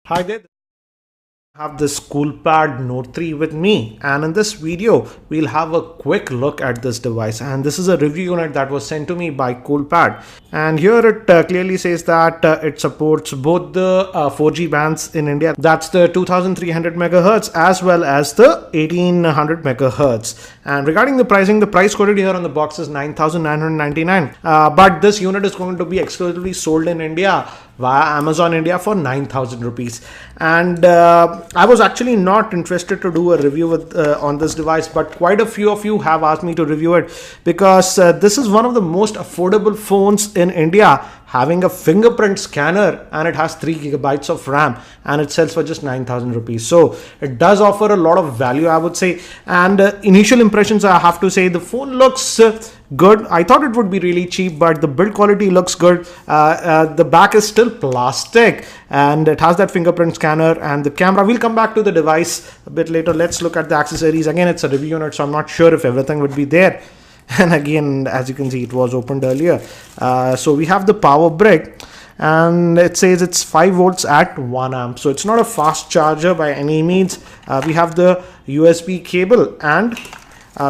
Hi there. I have this Coolpad Note 3 with me, and in this video we'll have a quick look at this device. And this is a review unit that was sent to me by Coolpad, and here it clearly says that it supports both the 4G bands in India, that's the 2300 megahertz as well as the 1800 megahertz. And regarding the pricing, the price quoted here on the box is 9,999, but this unit is going to be exclusively sold in India via Amazon India for 9,000 rupees. And I was actually not interested to do a review on this device, but quite a few of you have asked me to review it because this is one of the most affordable phones in India, having a fingerprint scanner, and it has 3 gigabytes of RAM, and it sells for just 9,000 rupees. So it does offer a lot of value, I would say. And initial impressions, I have to say the phone looks good. I thought it would be really cheap, but the build quality looks good. The back is still plastic, and it has that fingerprint scanner. And the camera, we'll come back to the device a bit later. Let's look at the accessories. Again, it's a review unit, so I'm not sure if everything would be there. And again, as you can see, it was opened earlier. So we have the power brick, and it says it's 5 volts at 1 amp. So it's not a fast charger by any means. We have the USB cable, and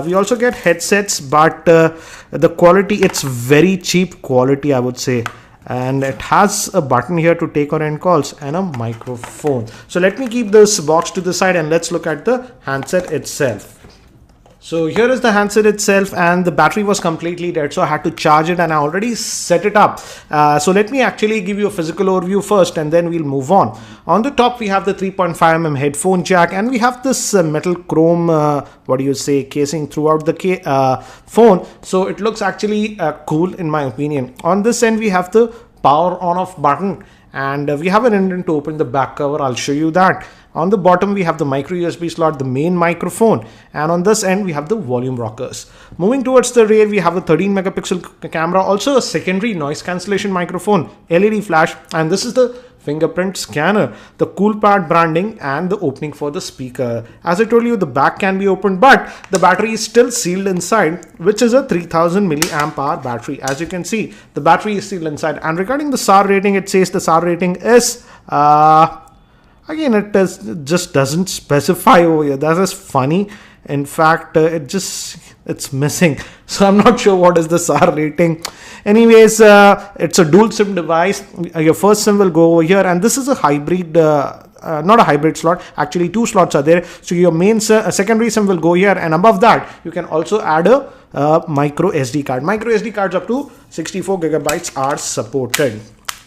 we also get headsets, but the quality, it's very cheap quality, I would say. And it has a button here to take or end calls and a microphone. So let me keep this box to the side and let's look at the handset itself. So here is the handset itself, and the battery was completely dead, so I had to charge it, and I already set it up. So let me actually give you a physical overview first, and then we'll move on. On the top we have the 3.5mm headphone jack, and we have this metal chrome casing throughout the phone. So it looks actually cool in my opinion. On this end we have the power on off button, and we have an indent to open the back cover. I'll show you that. On the bottom we have the micro USB slot, the main microphone, and on this end we have the volume rockers. Moving towards the rear, we have a 13 megapixel camera, also a secondary noise cancellation microphone, LED flash, and this is the fingerprint scanner, the Coolpad branding, and the opening for the speaker. As I told you, the back can be opened, but the battery is still sealed inside, which is a 3000 milliamp hour battery. As you can see, the battery is sealed inside. And regarding the SAR rating, it says the SAR rating is again, just doesn't specify over here. That is funny. In fact, it's missing. So I'm not sure what is the SAR rating. Anyways, it's a dual SIM device. Your first SIM will go over here, and this is a hybrid, not a hybrid slot. Actually, 2 slots are there. So your main secondary SIM will go here, and above that, you can also add a micro SD card. Micro SD cards up to 64 gigabytes are supported.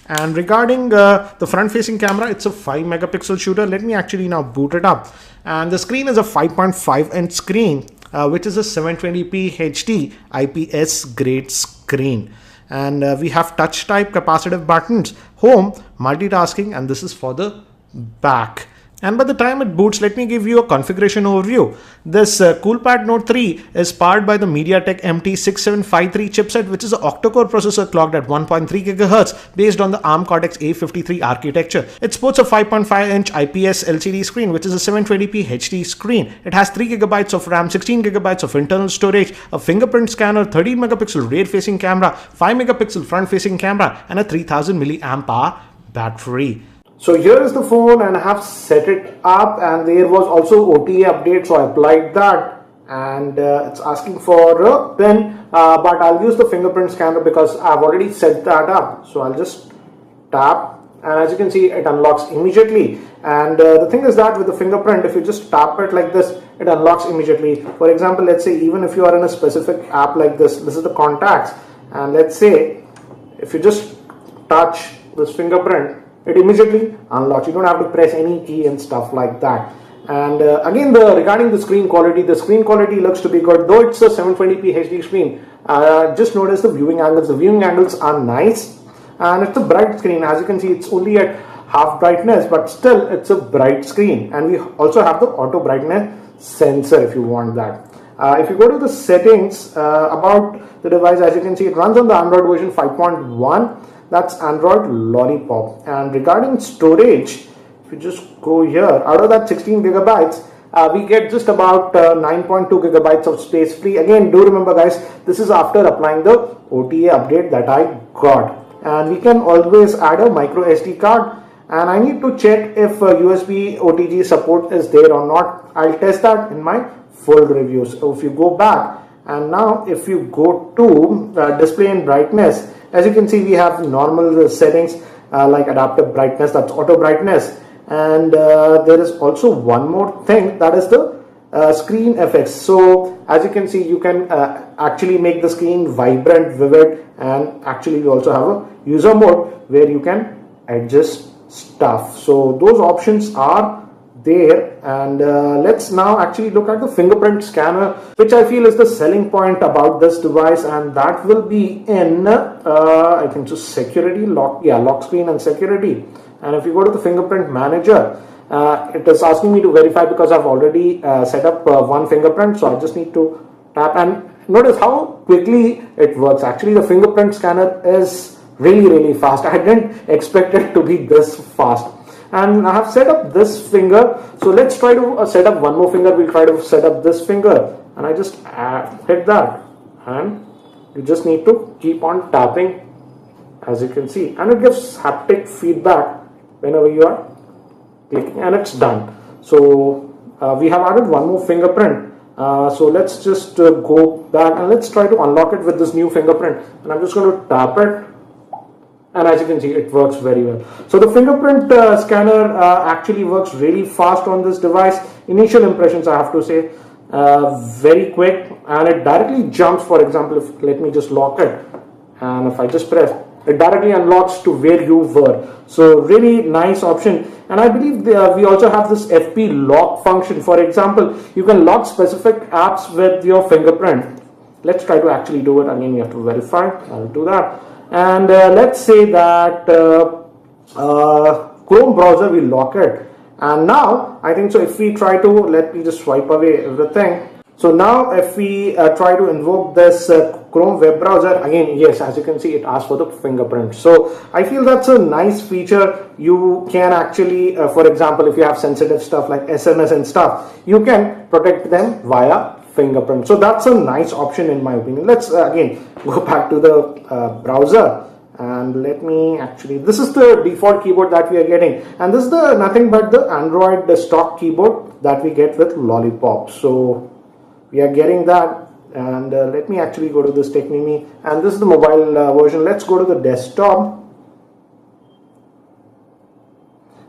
And regarding the front-facing camera, it's a 5 megapixel shooter. Let me actually now boot it up. And the screen is a 5.5 inch screen, which is a 720p HD IPS grade screen. And we have touch type capacitive buttons, home, multitasking, and this is for the back. And by the time it boots, let me give you a configuration overview. This Coolpad Note 3 is powered by the MediaTek MT6753 chipset, which is an octa-core processor clocked at 1.3 GHz based on the ARM Cortex A53 architecture. It sports a 5.5 inch IPS LCD screen, which is a 720p HD screen. It has 3 gigabytes of RAM, 16 gigabytes of internal storage, a fingerprint scanner, 13 megapixel rear-facing camera, 5 megapixel front-facing camera, and a 3000 milliamp hour battery. So here is the phone, and I have set it up, and there was also OTA update, so I applied that, and it's asking for a PIN, but I'll use the fingerprint scanner because I've already set that up. So I'll just tap, and as you can see, it unlocks immediately. And the thing is that with the fingerprint, if you just tap it like this, it unlocks immediately. For example, let's say even if you are in a specific app like this is the contacts, and let's say if you just touch this fingerprint, it immediately unlocks. You don't have to press any key and stuff like that. And again, regarding the screen quality looks to be good, though it's a 720p HD screen. Just notice the viewing angles. The viewing angles are nice, and it's a bright screen. As you can see, it's only at half brightness, but still it's a bright screen. And we also have the auto brightness sensor if you want that. If you go to the settings about the device, as you can see, it runs on the Android version 5.1. That's Android Lollipop. And regarding storage, if you just go here, out of that 16 gigabytes, we get just about 9.2 gigabytes of space free. Again, do remember guys, this is after applying the OTA update that I got. And we can always add a micro SD card, and I need to check if USB OTG support is there or not. I'll test that in my full review. So if you go back, and now if you go to display and brightness, as you can see, we have normal settings like adaptive brightness, that's auto brightness, and there is also one more thing, that is the screen effects. So as you can see, you can actually make the screen vibrant, vivid, and actually we also have a user mode where you can adjust stuff. So those options are there, and let's now actually look at the fingerprint scanner, which I feel is the selling point about this device, and that will be in I think just security, lock screen and security. And if you go to the fingerprint manager, it is asking me to verify because I've already set up one fingerprint, so I just need to tap, and notice how quickly it works. Actually, the fingerprint scanner is really fast. I didn't expect it to be this fast. And I have set up this finger, so let's try to set up one more finger. We'll try to set up this finger, and I just hit that, and you just need to keep on tapping, as you can see, and it gives haptic feedback whenever you are clicking, and it's done. So we have added one more fingerprint, so let's just go back and let's try to unlock it with this new fingerprint, and I'm just going to tap it. And as you can see, it works very well. So the fingerprint scanner actually works really fast on this device. Initial impressions, I have to say, very quick, and it directly jumps. For example, if let me just lock it, and if I just press, it directly unlocks to where you were. So really nice option. And I believe we also have this FP lock function. For example, you can lock specific apps with your fingerprint. Let's try to actually do it. Again, you have to verify. I'll do that. And let's say that Chrome browser will lock it. And now I think so if we try to, let me just swipe away everything. So now if we try to invoke this Chrome web browser, again, yes, as you can see, it asks for the fingerprint. So I feel that's a nice feature. You can actually, for example, if you have sensitive stuff like SMS and stuff, you can protect them via fingerprint. So that's a nice option in my opinion. Let's again go back to the browser, and let me actually, this is the default keyboard that we are getting, and this is the nothing but the Android stock keyboard that we get with Lollipop. So we are getting that, and let me actually go to this Technimi, and this is the mobile version. Let's go to the desktop.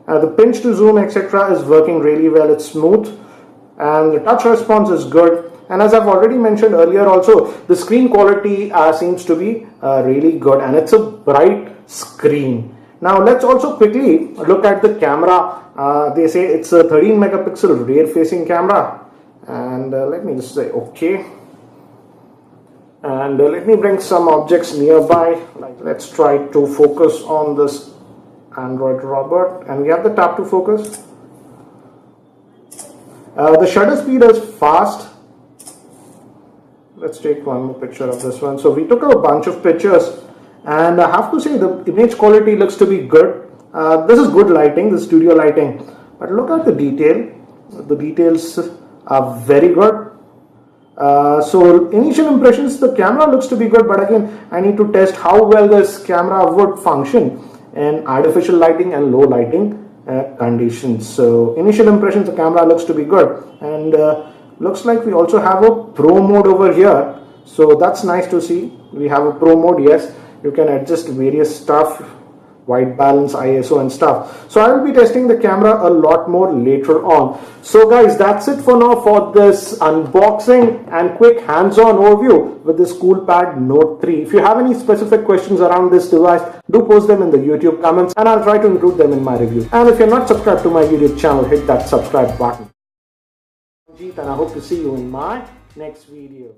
The pinch to zoom etc. is working really well. It's smooth, and the touch response is good. And as I've already mentioned earlier also, the screen quality seems to be really good, and it's a bright screen. Now let's also quickly look at the camera. They say it's a 13 megapixel rear facing camera, and let me just say okay, and let me bring some objects nearby. Like let's try to focus on this Android robot, and we have the tap to focus. The shutter speed is fast. Let's take one more picture of this one. So we took a bunch of pictures, and I have to say the image quality looks to be good. This is good lighting, the studio lighting, but look at the detail. The details are very good. So initial impressions, the camera looks to be good, but again I need to test how well this camera would function in artificial lighting and low lighting conditions. So initial impressions, the camera looks to be good, and looks like we also have a pro mode over here. So that's nice to see. We have a pro mode. Yes, you can adjust various stuff, white balance, ISO and stuff. So I will be testing the camera a lot more later on. So guys, that's it for now for this unboxing and quick hands-on overview with this Coolpad Note 3. If you have any specific questions around this device, do post them in the YouTube comments, and I'll try to include them in my review. And if you're not subscribed to my YouTube channel, hit that subscribe button. And I hope to see you in my next video.